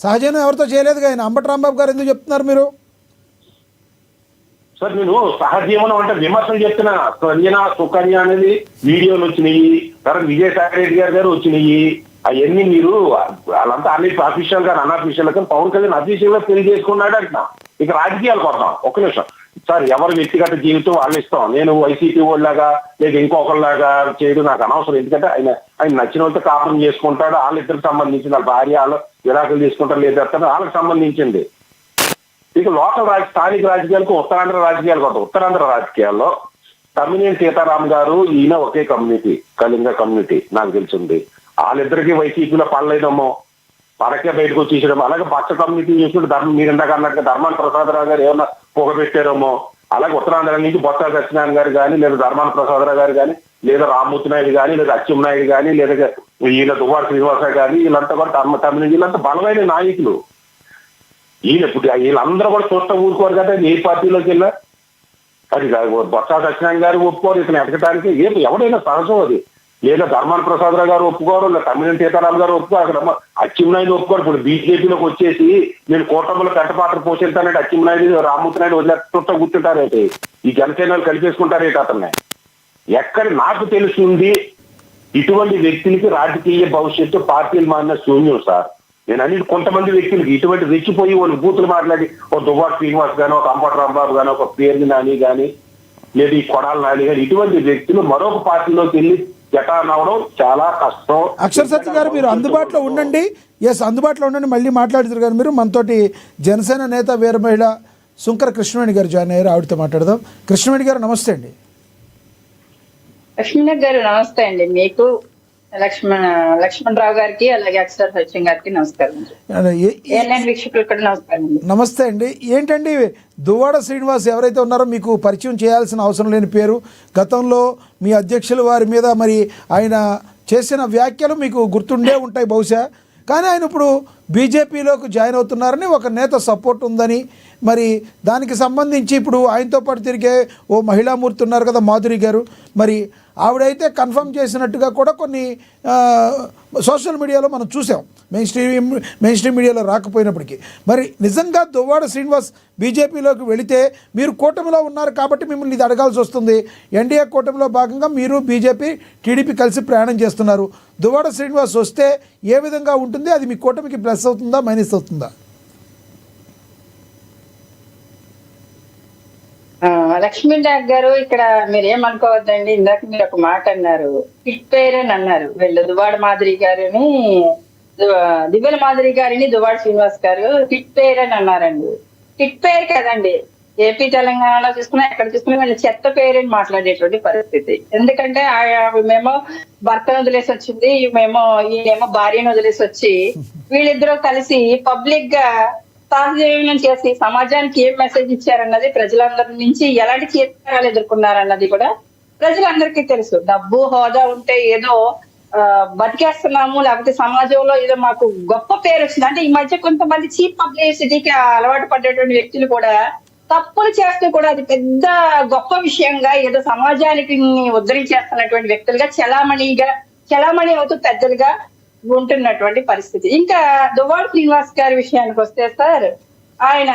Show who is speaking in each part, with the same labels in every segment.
Speaker 1: సహజీవనం ఎవరితో చేయలేదు. ఆయన అంబటి రాంబాబు గారు ఎందుకు చెప్తున్నారు మీరు?
Speaker 2: సార్ నేను సహజీవనం అంటే విమర్శలు చెప్తున్నా. సంజన సుకన్య అనేది వీడియోలు వచ్చినాయి, తర్వాత విజయసాయి రెడ్డి గారు వచ్చినాయి. అవన్నీ మీరు వాళ్ళంతా అన్ని అఫీషియల్ గా అన్అఫీషియల్ గా పవన్ కళ్యాణ్ అఫీషియల్ గా పెళ్లి చేసుకున్నాడు అంటున్నా. ఇక రాజకీయాలు కొడతాం. ఒక్క నిమిషం సార్, ఎవరి వ్యక్తిగత జీవితం వాళ్ళు ఇస్తాం. నేను వైసీపీ వాళ్ళలాగా లేదా ఇంకొకరిలాగా చేయడం నాకు అనవసరం. ఎందుకంటే ఆయన నచ్చిన వాళ్ళతో కాపురం చేసుకుంటాడు. వాళ్ళిద్దరికి సంబంధించింది, వాళ్ళ భార్య వాళ్ళు విడాకులు తీసుకుంటారు లేదా వాళ్ళకి సంబంధించింది. ఇక లోకల్ స్థానిక రాజకీయాలకు ఉత్తరాంధ్ర రాజకీయాలు కొడతాం. ఉత్తరాంధ్ర రాజకీయాల్లో తమ్మినేని సీతారాం గారు ఈయన ఒకే కమ్యూనిటీ, కళింగ కమ్యూనిటీ నాకు తెలిసింది. వాళ్ళిద్దరికి వైసీపీలో పడలేదేమో, పరకే బయటకు వచ్చేసాడేమో. అలాగే పచ్చ కమ్యూనిటీ చూసుకుంటే మీరు ఇందాక అన్నట్టుగా ధర్మాన ప్రసాదరావు గారు ఏమన్నా పొగబెట్టారేమో. అలాగే ఉత్తరాంధ్ర నుంచి బొత్స సత్యనారాయణ గారు కానీ, లేదా ధర్మాన ప్రసాదరావు గారు కానీ, లేదా రామ్మూర్తి నాయుడు కానీ, లేదా అచ్చెన్నాయుడు కానీ, లేదా ఈయన దువ్వాడ శ్రీనివాస కానీ, వీళ్ళంతా కూడా తమిళ వీళ్ళంతా బలమైన నాయకులు. ఇప్పుడు వీళ్ళందరూ కూడా చూస్తా ఊరుకోరు కదా ఏ పార్టీలోకి వెళ్ళా. అది బొత్స సత్యనారాయణ గారు ఒప్పుకోరు ఇతను ఎదగటానికి. ఎవడైనా సహజం అది. లేదా ధర్మాన ప్రసాదరావు గారు ఒప్పుకోరు, లేదా తమ్మినేని సీతారాం గారు ఒప్పుకోరు, అక్కడ అచ్చెన్నాయుడు ఒప్పుకోరు. ఇప్పుడు బీజేపీలోకి వచ్చేసి నేను కూటమిలో పెంటపాత్ర పోషిస్తానంటే అచ్చెన్నాయుడు రామ్మూర్తి నాయుడు వదిలేస్తుంటా కూర్చుంటారేంటి? ఈ జనసేనలు కలిపేసుకుంటారేంటి అతన్ని? ఎక్కడ నాకు తెలుస్తుంది ఇటువంటి వ్యక్తులకి రాజకీయ భవిష్యత్తు పార్టీలు మారిన శూన్యం సార్. నేను అనేది కొంతమంది వ్యక్తులకి ఇటువంటి రెచ్చిపోయి వాళ్ళు బూతులు మాట్లాడి ఒక దువ్వాడ శ్రీనివాస్ గానీ, ఒక అంబటి రాంబాబు గానీ, ఒక పేరు నాని గానీ, లేదా ఈ కొడాల నాని గానీ, ఇటువంటి వ్యక్తులు మరొక పార్టీలోకి వెళ్ళి జటానవడం చాలా కష్టం.
Speaker 1: అక్షర్ సత్య గారు మీరు అందుబాటులో ఉండండి. అందుబాటులో ఉండండి, మళ్ళీ మాట్లాడుతారు కానీ మీరు మనతోటి జనసేన నేత వీర మహిళ సుంకర కృష్ణవేణి గారు జాయిన్ అయ్యారు. ఆవిడతో మాట్లాడదాం. కృష్ణవేణి గారు నమస్తే అండి.
Speaker 3: లక్ష్మణ్ గారు నమస్తే అండి. మీకు లక్ష్మణరావు గారికి అలాగే అక్షర్ సత్యం గారికి నమస్కారం. వీక్షకులు కూడా నమస్కారం.
Speaker 1: నమస్తే అండి. ఏంటండి దువ్వాడ శ్రీనివాస్ ఎవరైతే ఉన్నారో మీకు పరిచయం చేయాల్సిన అవసరం లేని పేరు. గతంలో మీ అధ్యక్షుల వారి మీద మరి ఆయన చేసిన వ్యాఖ్యలు మీకు గుర్తుండే ఉంటాయి బహుశా. కానీ ఆయన ఇప్పుడు బీజేపీలోకి జాయిన్ అవుతున్నారని ఒక నేత సపోర్ట్ ఉందని, మరి దానికి సంబంధించి ఇప్పుడు ఆయనతో పాటు తిరిగే ఓ మహిళామూర్తి ఉన్నారు కదా మాధురి గారు, మరి ఆవిడైతే కన్ఫర్మ్ చేసినట్టుగా కూడా కొన్ని సోషల్ మీడియాలో మనం చూసాం, మెయిన్ స్ట్రీమ్ మీడియాలో రాకపోయినప్పటికీ. మరి నిజంగా దువ్వాడ శ్రీనివాస్ బీజేపీలోకి వెళితే మీరు కూటమిలో ఉన్నారు కాబట్టి మిమ్మల్ని ఇది అడగాల్సి వస్తుంది. ఎన్డీఏ కూటమిలో భాగంగా మీరు బీజేపీ టీడీపీ కలిసి ప్రయాణం చేస్తున్నారు. దువ్వాడ శ్రీనివాస్ వస్తే ఏ విధంగా ఉంటుంది? అది మీ కూటమికి ప్లస్ అవుతుందా మైనస్ అవుతుందా?
Speaker 3: లక్ష్మీనాథ్ గారు, ఇక్కడ మీరు ఏమనుకోవద్దండి. ఇందాక మీరు ఒక మాట అన్నారు, హిట్ పేర్ అని అన్నారు. వీళ్ళు దువ్వాడ మాధురి గారిని, దివ్యల మాధురి గారిని దువ్వాడ శ్రీనివాస్ గారు హిట్ పేర్ అని అన్నారండి. హిట్ పేర్ కదండి. ఏపీ తెలంగాణలో చూసుకున్నా ఎక్కడ చూసుకున్నా వీళ్ళు చెత్త పేరు అని మాట్లాడేటువంటి పరిస్థితి. ఎందుకంటే మేము భర్తను వదిలేసి వచ్చింది, ఈయనేమో భార్యను వదిలేసి వచ్చి వీళ్ళిద్దరూ కలిసి పబ్లిక్ గా సహజీవనం చేసి సమాజానికి ఏం మెసేజ్ ఇచ్చారన్నది, ప్రజలందరి నుంచి ఎలాంటి చీత్కారాలు ఎదుర్కొన్నారన్నది కూడా ప్రజలందరికీ తెలుసు. డబ్బు హోదా ఉంటే ఏదో బతికేస్తున్నాము, లేకపోతే సమాజంలో ఏదో మాకు గొప్ప పేరు వచ్చింది అంటే, ఈ మధ్య కొంతమంది చీప్ పబ్లిసిటీకి అలవాటు పడేటువంటి వ్యక్తులు కూడా తప్పులు చేస్తూ కూడా అది పెద్ద గొప్ప విషయంగా ఏదో సమాజానికి ఉద్ధరించేస్తున్నటువంటి వ్యక్తులుగా చలామణి అవుతూ పెద్దలుగా ఉంటున్నటువంటి పరిస్థితి. ఇంకా దువ్వాడ శ్రీనివాస్ గారి విషయానికి వస్తే సార్, ఆయన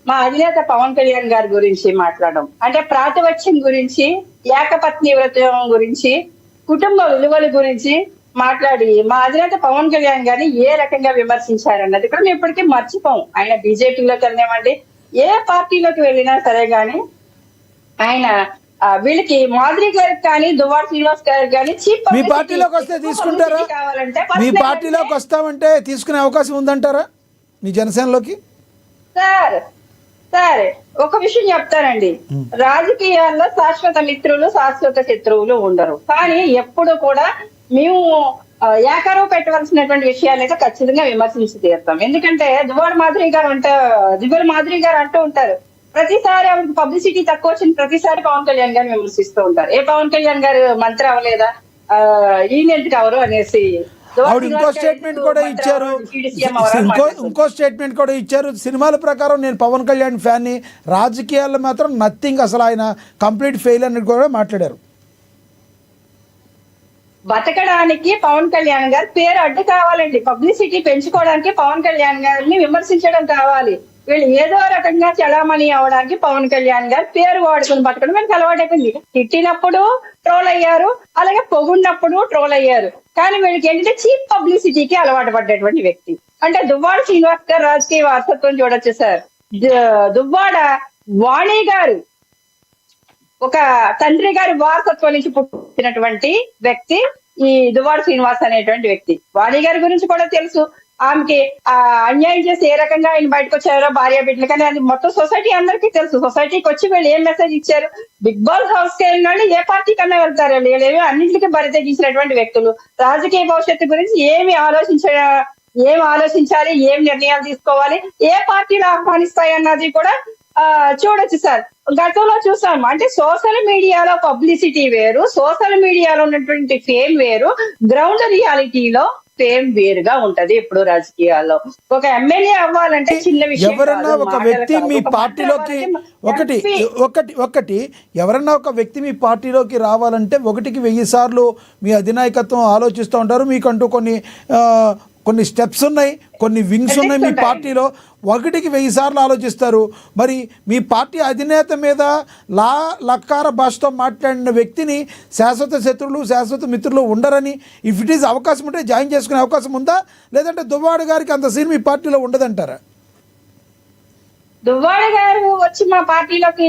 Speaker 3: మా అధినేత పవన్ కళ్యాణ్ గారి గురించి మాట్లాడడం అంటే ప్రాతిపత్యం గురించి, ఏకపత్ని వ్రతం గురించి, కుటుంబ విలువల గురించి మాట్లాడి మా అధినేత పవన్ కళ్యాణ్ గారిని ఏ రకంగా విమర్శించారన్నది కూడా మేము ఇప్పటికీ మర్చిపోం. ఆయన బీజేపీలోకి వెళ్ళినామండి, ఏ పార్టీలోకి వెళ్ళినా సరే గాని ఆయన వీళ్ళకి మాధురి గారికి కానీ దువ్వాడ శ్రీనివాస్ గారికి కానీ
Speaker 1: మీ పార్టీలోకి వస్తే తీసుకుంటారా? మీ పార్టీలోకి వస్తామంటే తీసుకునే అవకాశం ఉందంటారా మీ జనసేనలోకి?
Speaker 3: సార్ ఒక విషయం చెప్తానండి, రాజకీయాల్లో శాశ్వత మిత్రులు శాశ్వత శత్రువులు ఉండరు. కానీ ఎప్పుడు కూడా మేము ఏకరువు పెట్టవలసినటువంటి విషయాలు అయితే ఖచ్చితంగా విమర్శించి తీరుతాం. ఎందుకంటే దివ్యల మాధురి గారు అంటూ ఉంటారు, ప్రతిసారి ఆవిడకి పబ్లిసిటీ తక్కువ వచ్చింది ప్రతిసారి పవన్ కళ్యాణ్ గారిని విమర్శిస్తూ ఉంటారు. పవన్ కళ్యాణ్ గారు మంత్రి అవ్వలేదా, ఈయన ఎందుకు అవరు అనేసి
Speaker 1: ఆవిడ ఇంకో స్టేట్మెంట్ కూడా ఇచ్చారు. సినిమాల ప్రకారం నేను పవన్ కళ్యాణ్ ఫ్యాన్ని, రాజకీయాల్లో మాత్రం నథింగ్, అసలు ఆయన కంప్లీట్ ఫెయిల్ అని కూడా మాట్లాడారు.
Speaker 3: బతకడానికి పవన్ కళ్యాణ్ గారి పేరు అడ్డు కావాలండి. పబ్లిసిటీ పెంచుకోవడానికి పవన్ కళ్యాణ్ గారిని విమర్శించడం కావాలి. వీళ్ళు ఏదో రకంగా చలామణి అవడానికి పవన్ కళ్యాణ్ గారు పేరు వాడుకుని బతకడం మనకు అలవాటైపోయింది. తిట్టినప్పుడు ట్రోల్ అయ్యారు, అలాగే పొగున్నప్పుడు ట్రోల్ అయ్యారు. కానీ వీళ్ళకి ఏంటంటే చీప్ పబ్లిసిటీకి అలవాటు పడ్డటువంటి వ్యక్తి. అంటే దువ్వాడ శ్రీనివాస్ గారు రాజకీయ వారసత్వం చూడొచ్చు సార్. దువ్వాడ వాణి గారు ఒక తండ్రి గారి వారసత్వం నుంచి పుట్టినటువంటి వ్యక్తి ఈ దువ్వాడ శ్రీనివాస్ అనేటువంటి వ్యక్తి. వాణి గారి గురించి కూడా తెలుసు. ఆమెకి అన్యాయం చేసి ఏ రకంగా ఆయన బయటకు వచ్చారో భార్య బిడ్డలు, కానీ అది మొత్తం సొసైటీ అందరికీ తెలుసు. సొసైటీకి వచ్చి వీళ్ళు ఏం మెసేజ్ ఇచ్చారు? బిగ్ బాస్ హౌస్ కి వెళ్ళిన వాళ్ళు ఏ పార్టీ కన్నా వెళ్తారు? వీళ్ళేమి అన్నింటికి బరి తెగించినటువంటి వ్యక్తులు. రాజకీయ భవిష్యత్తు గురించి ఏమి ఆలోచించాలి, ఏం నిర్ణయాలు తీసుకోవాలి, ఏ పార్టీలు ఆహ్వానిస్తాయి అన్నది కూడా చూడొచ్చు సార్. గతంలో చూసాము. అంటే సోషల్ మీడియాలో పబ్లిసిటీ వేరు, సోషల్ మీడియాలో ఉన్నటువంటి ఫేమ్ వేరు, గ్రౌండ్ రియాలిటీలో ఫేమ్ వేరుగా ఉంటది. ఇప్పుడు రాజకీయాల్లో ఒక ఎమ్మెల్యే అవ్వాలంటే చిన్న విషయం.
Speaker 1: ఎవరన్నా ఒక వ్యక్తి మీ పార్టీలోకి ఎవరన్నా ఒక వ్యక్తి మీ పార్టీలోకి రావాలంటే 1,1000 సార్లు మీ అధినాయకత్వం ఆలోచిస్తూ ఉంటారు. మీకంటూ కొన్ని స్టెప్స్ ఉన్నాయి, కొన్ని వింగ్స్ ఉన్నాయి మీ పార్టీలో. 1,1000 సార్లు ఆలోచిస్తారు. మరి మీ పార్టీ అధినేత మీద లక్కార భాషతో మాట్లాడిన వ్యక్తిని శాశ్వత శత్రువులు, శాశ్వత మిత్రులు ఉండరని, ఇఫ్ ఇట్ ఈజ్ అవకాశం ఉంటే జాయిన్ చేసుకునే అవకాశం ఉందా? లేదంటే దువ్వాడ గారికి అంత సీన్ మీ పార్టీలో ఉండదంటారా?
Speaker 3: దువ్వాడ గారు వచ్చి మా పార్టీలోకి